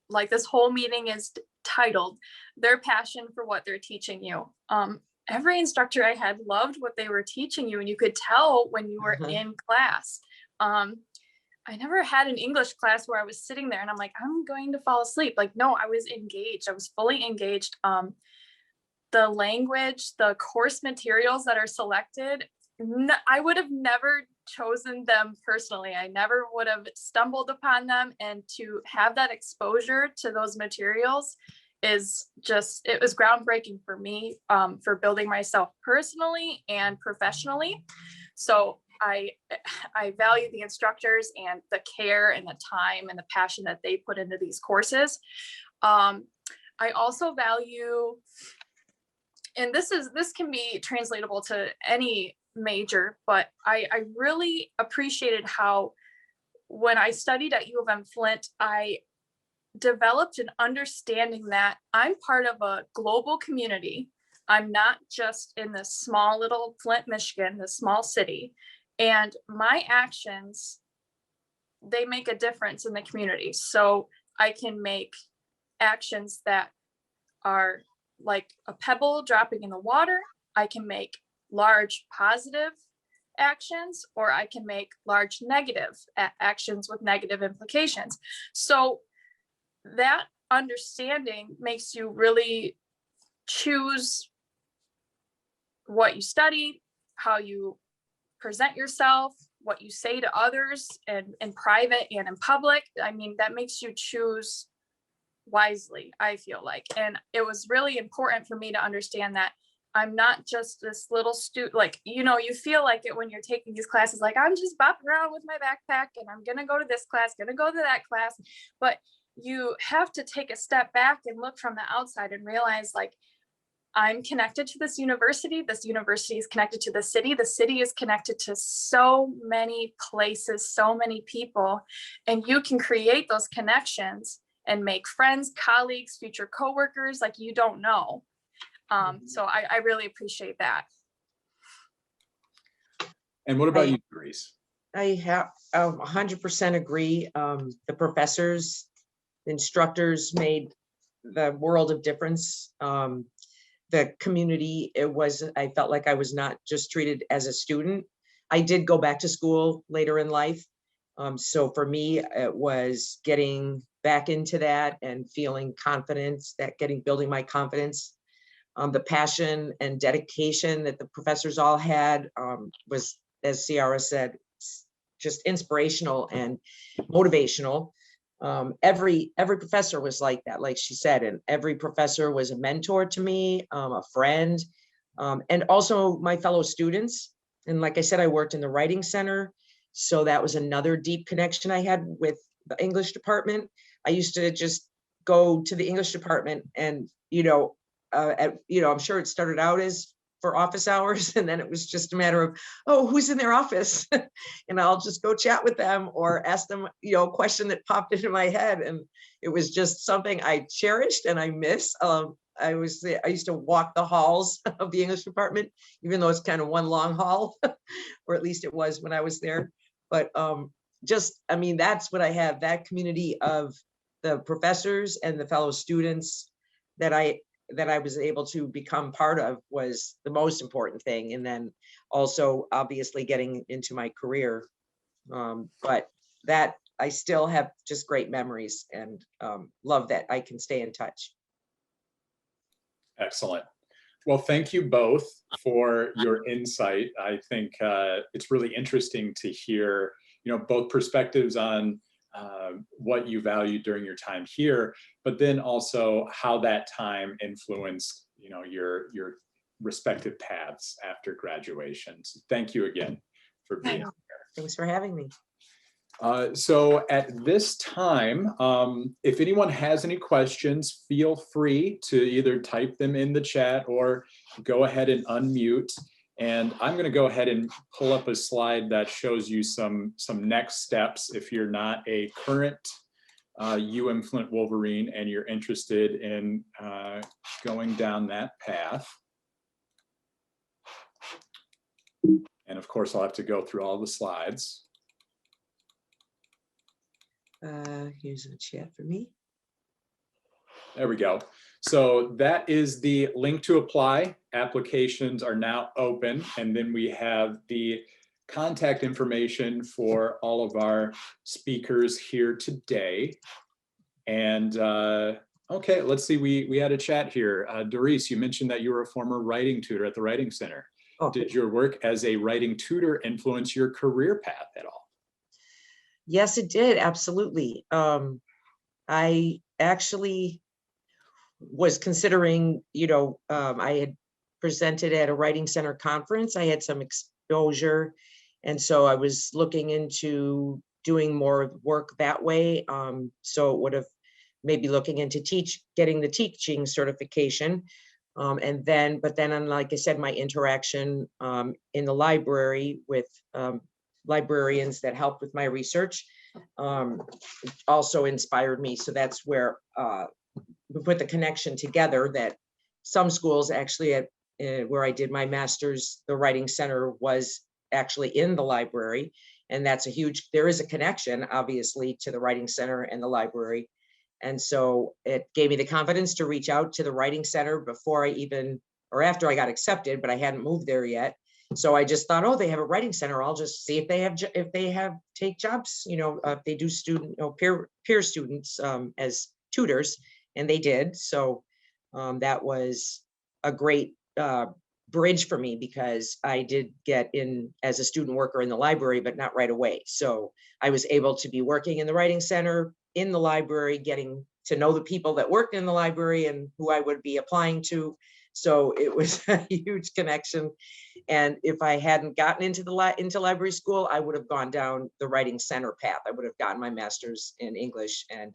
Speaker 6: like this whole meeting is titled, their passion for what they're teaching you. Every instructor I had loved what they were teaching you, and you could tell when you were in class. I never had an English class where I was sitting there and I'm like, I'm going to fall asleep. Like, no, I was engaged. I was fully engaged. The language, the course materials that are selected, I would have never chosen them personally. I never would have stumbled upon them. And to have that exposure to those materials is just, it was groundbreaking for me, for building myself personally and professionally. So I value the instructors and the care and the time and the passion that they put into these courses. I also value, and this can be translatable to any major, but I really appreciated how when I studied at U of M-Flint, I developed an understanding that I'm part of a global community. I'm not just in this small little Flint, Michigan, this small city, and my actions, they make a difference in the community. So I can make actions that are like a pebble dropping in the water. I can make large positive actions, or I can make large negative actions with negative implications. So that understanding makes you really choose what you study, how you present yourself, what you say to others and in private and in public. I mean, that makes you choose wisely, I feel like. And it was really important for me to understand that I'm not just this little student, like, you know, you feel like it when you're taking these classes, like I'm just bopping around with my backpack and I'm going to go to this class, going to go to that class. But you have to take a step back and look from the outside and realize, like, I'm connected to this university is connected to the city is connected to so many places, so many people, and you can create those connections and make friends, colleagues, future coworkers like you don't know. So I really appreciate that.
Speaker 3: And what about you, Grace?
Speaker 7: I have 100% agree. The professors, instructors made the world of difference. The community, I felt like I was not just treated as a student. I did go back to school later in life. So for me, it was getting back into that and feeling confidence, building my confidence. The passion and dedication that the professors all had was, as Ciara said, just inspirational and motivational. Every professor was like that, like she said, and every professor was a mentor to me, a friend, and also my fellow students. And like I said, I worked in the writing center, so that was another deep connection I had with the English department. I used to just go to the English department and, I'm sure it started out as for office hours, and then it was just a matter of, oh, who's in their office? And I'll just go chat with them or ask them, a question that popped into my head. And it was just something I cherished and I miss. I used to walk the halls of the English department, even though it's kind of one long hall, or at least it was when I was there. But that's what I have, that community of the professors and the fellow students that I was able to become part of was the most important thing. And then also obviously getting into my career. But that I still have just great memories and love that I can stay in touch.
Speaker 3: Excellent. Well, thank you both for your insight. I think it's really interesting to hear, both perspectives on what you valued during your time here, but then also how that time influenced, your respective paths after graduation. So thank you again for being here.
Speaker 7: Thanks for having me.
Speaker 3: So at this time, if anyone has any questions, feel free to either type them in the chat or go ahead and unmute. And I'm going to go ahead and pull up a slide that shows you some next steps if you're not a current UM-Flint Wolverine and you're interested in going down that path. And of course, I'll have to go through all the slides.
Speaker 7: Here's a chat for me.
Speaker 3: There we go. So that is the link to apply. Applications are now open. And then we have the contact information for all of our speakers here today. And okay, let's see, we had a chat here. Doris, you mentioned that you were a former writing tutor at the Writing Center.
Speaker 7: Oh.
Speaker 3: Did your work as a writing tutor influence your career path at all?
Speaker 7: Yes, it did. Absolutely. I actually was considering, I had presented at a Writing Center conference. I had some exposure. And so I was looking into doing more work that way. So it would have maybe looking into getting the teaching certification. But then, like I said, my interaction in the library with librarians that helped with my research also inspired me. So that's where we put the connection together that some schools actually at where I did my master's, the Writing Center was actually in the library. And that's there is a connection obviously to the Writing Center and the library. And so it gave me the confidence to reach out to the Writing Center before after I got accepted, but I hadn't moved there yet. So I just thought, oh, they have a Writing Center. I'll just see if they take jobs, if they do peer students as tutors, and they did. So that was a great bridge for me because I did get in as a student worker in the library, but not right away. So I was able to be working in the Writing Center, in the library, getting to know the people that worked in the library and who I would be applying to. So it was a huge connection. And if I hadn't gotten into library school, I would have gone down the Writing Center path. I would have gotten my master's in English and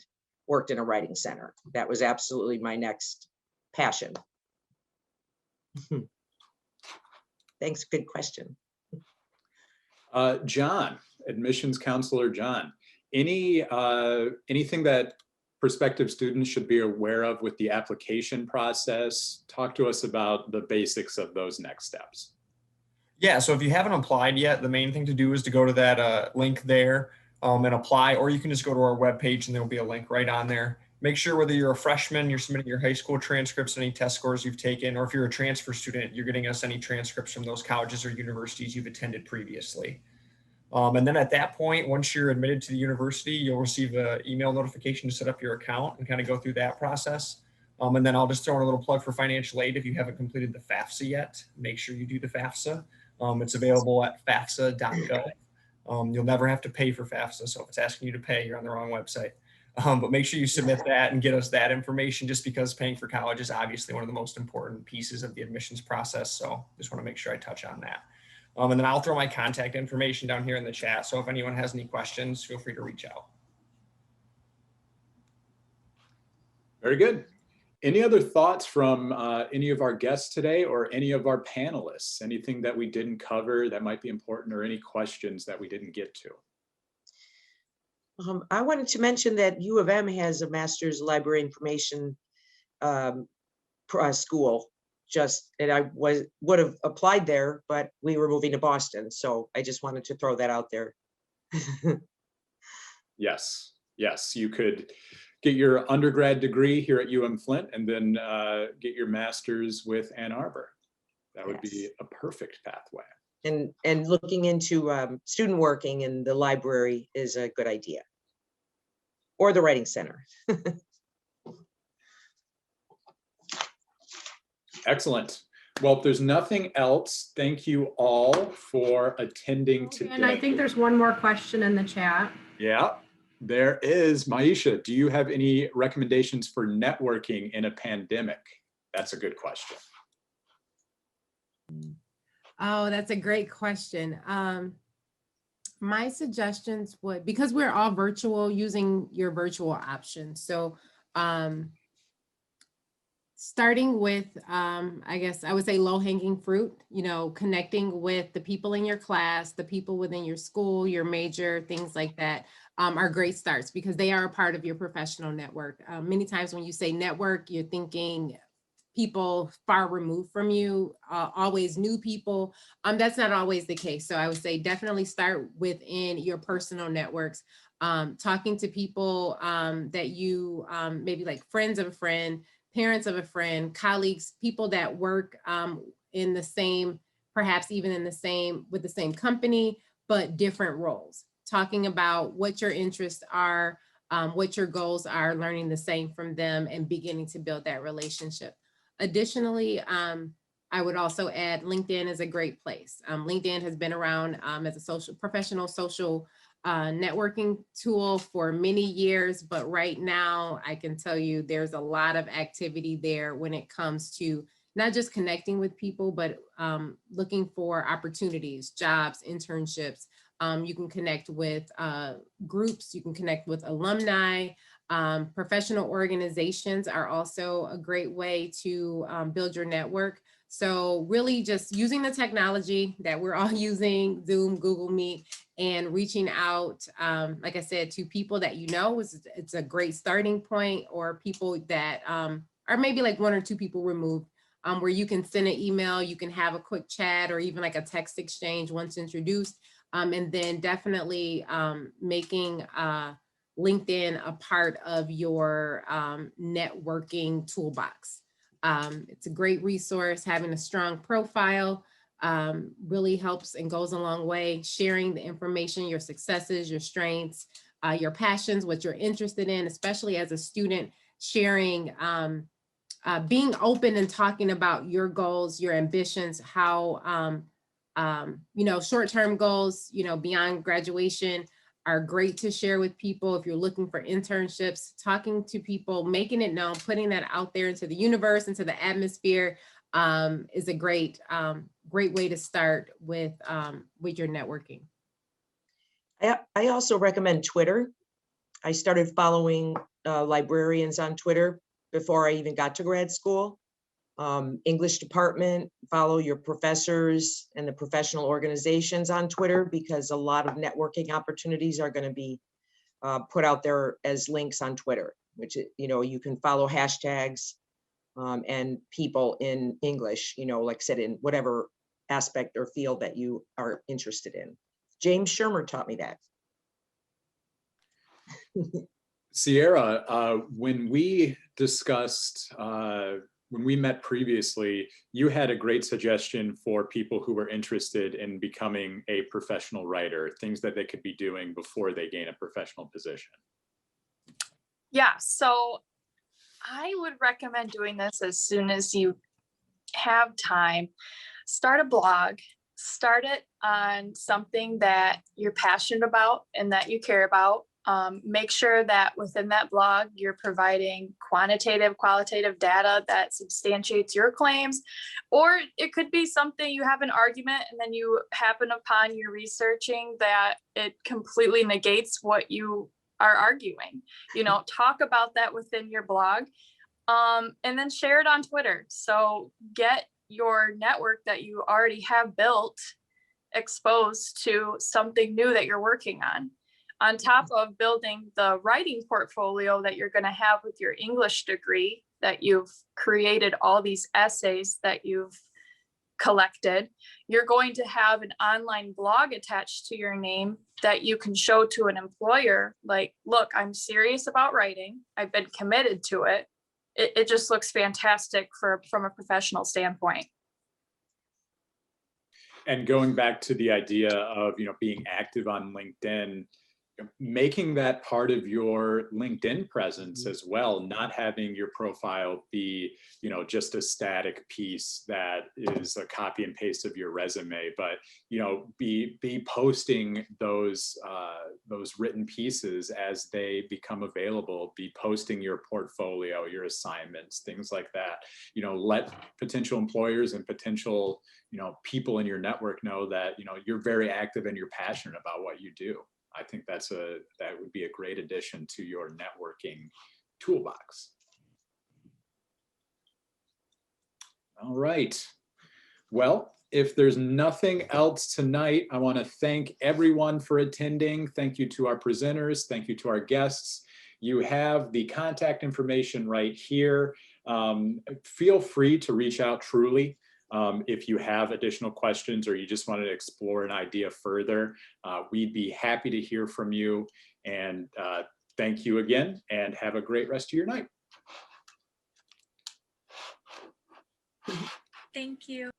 Speaker 7: worked in a writing center. That was absolutely my next passion. Thanks, good question.
Speaker 3: John, admissions counselor John, anything that prospective students should be aware of with the application process? Talk to us about the basics of those next steps.
Speaker 8: Yeah, so if you haven't applied yet, the main thing to do is to go to that link there and apply, or you can just go to our webpage and there'll be a link right on there. Make sure whether you're a freshman, you're submitting your high school transcripts, any test scores you've taken, or if you're a transfer student, you're getting us any transcripts from those colleges or universities you've attended previously. And then at that point, once you're admitted to the university, you'll receive an email notification to set up your account and kind of go through that process. And then I'll just throw in a little plug for financial aid. If you haven't completed the FAFSA yet, make sure you do the FAFSA. It's available at fafsa.gov. You'll never have to pay for FAFSA. So if it's asking you to pay, you're on the wrong website. But make sure you submit that and get us that information, just because paying for college is obviously one of the most important pieces of the admissions process. So just want to make sure I touch on that. And then I'll throw my contact information down here in the chat. So if anyone has any questions, feel free to reach out.
Speaker 3: Very good. Any other thoughts from any of our guests today or any of our panelists? Anything that we didn't cover that might be important, or any questions that we didn't get to?
Speaker 7: I wanted to mention that U of M has a master's library information school. And I would have applied there, but we were moving to Boston. So I just wanted to throw that out there.
Speaker 3: Yes, you could get your undergrad degree here at UM-Flint and then get your master's with Ann Arbor. That would be a perfect pathway.
Speaker 7: And looking into student working in the library is a good idea. Or the Writing Center.
Speaker 3: Excellent. Well, if there's nothing else, thank you all for attending today.
Speaker 2: And I think there's one more question in the chat.
Speaker 3: Yeah, there is. Maisha, do you have any recommendations for networking in a pandemic? That's a good question.
Speaker 5: Oh, that's a great question. My suggestions would, because we're all virtual, using your virtual options. So starting with, I guess I would say low-hanging fruit, connecting with the people in your class, the people within your school, your major, things like that are great starts, because they are a part of your professional network. Many times when you say network, you're thinking people far removed from you, always new people. That's not always the case. So I would say definitely start within your personal networks, talking to people that you maybe like friends of a friend, parents of a friend, colleagues, people that work in the same, perhaps even in the same, with the same company, but different roles. Talking about what your interests are, what your goals are, learning the same from them and beginning to build that relationship. Additionally, I would also add LinkedIn is a great place. LinkedIn has been around as a professional social networking tool for many years, but right now I can tell you there's a lot of activity there when it comes to not just connecting with people, but looking for opportunities, jobs, internships. You can connect with groups, you can connect with alumni. Professional organizations are also a great way to build your network. So really just using the technology that we're all using, Zoom, Google Meet, and reaching out, like I said, to people that it's a great starting point, or people that are maybe like one or two people removed, where you can send an email, you can have a quick chat, or even like a text exchange once introduced, and then definitely making LinkedIn a part of your networking toolbox. It's a great resource. Having a strong profile really helps and goes a long way. Sharing the information, your successes, your strengths, your passions, what you're interested in, especially as a student, sharing being open and talking about your goals, your ambitions, how, you know, short-term goals, you know, beyond graduation are great to share with people. If you're looking for internships, talking to people, making it known, putting that out there into the universe, into the atmosphere, is a great, great way to start with your networking.
Speaker 7: I also recommend Twitter. I started following librarians on Twitter before I even got to grad school. English department, follow your professors and the professional organizations on Twitter, because a lot of networking opportunities are going to be put out there as links on Twitter, which, you know, you can follow hashtags and people in English, you know, like I said, in whatever aspect or field that you are interested in. James Shermer taught me that.
Speaker 3: Sierra, when we discussed, when we met previously, you had a great suggestion for people who were interested in becoming a professional writer, things that they could be doing before they gain a professional position.
Speaker 6: Yeah, so I would recommend doing this as soon as you have time. Start a blog, start it on something that you're passionate about and that you care about. Make sure that within that blog, you're providing quantitative, qualitative data that substantiates your claims, or it could be something you have an argument and then you happen upon your researching that it completely negates what you are arguing. You know, talk about that within your blog, and then share it on Twitter. So get your network that you already have built exposed to something new that you're working on top of building the writing portfolio that you're going to have with your English degree, that you've created all these essays that you've collected. You're going to have an online blog attached to your name that you can show to an employer, like, look, I'm serious about writing. I've been committed to it. It just looks fantastic from a professional standpoint.
Speaker 3: And going back to the idea of, you know, being active on LinkedIn, making that part of your LinkedIn presence as well, not having your profile be, you know, just a static piece that is a copy and paste of your resume, but, you know, be posting those written pieces as they become available, be posting your portfolio, your assignments, things like that. You know, let potential employers and potential, you know, people in your network know that, you know, you're very active and you're passionate about what you do. I think that would be a great addition to your networking toolbox. All right. Well, if there's nothing else tonight, I want to thank everyone for attending. Thank you to our presenters. Thank you to our guests. You have the contact information right here. Feel free to reach out truly. If you have additional questions or you just wanted to explore an idea further, we'd be happy to hear from you. And thank you again, and have a great rest of your night.
Speaker 6: Thank you.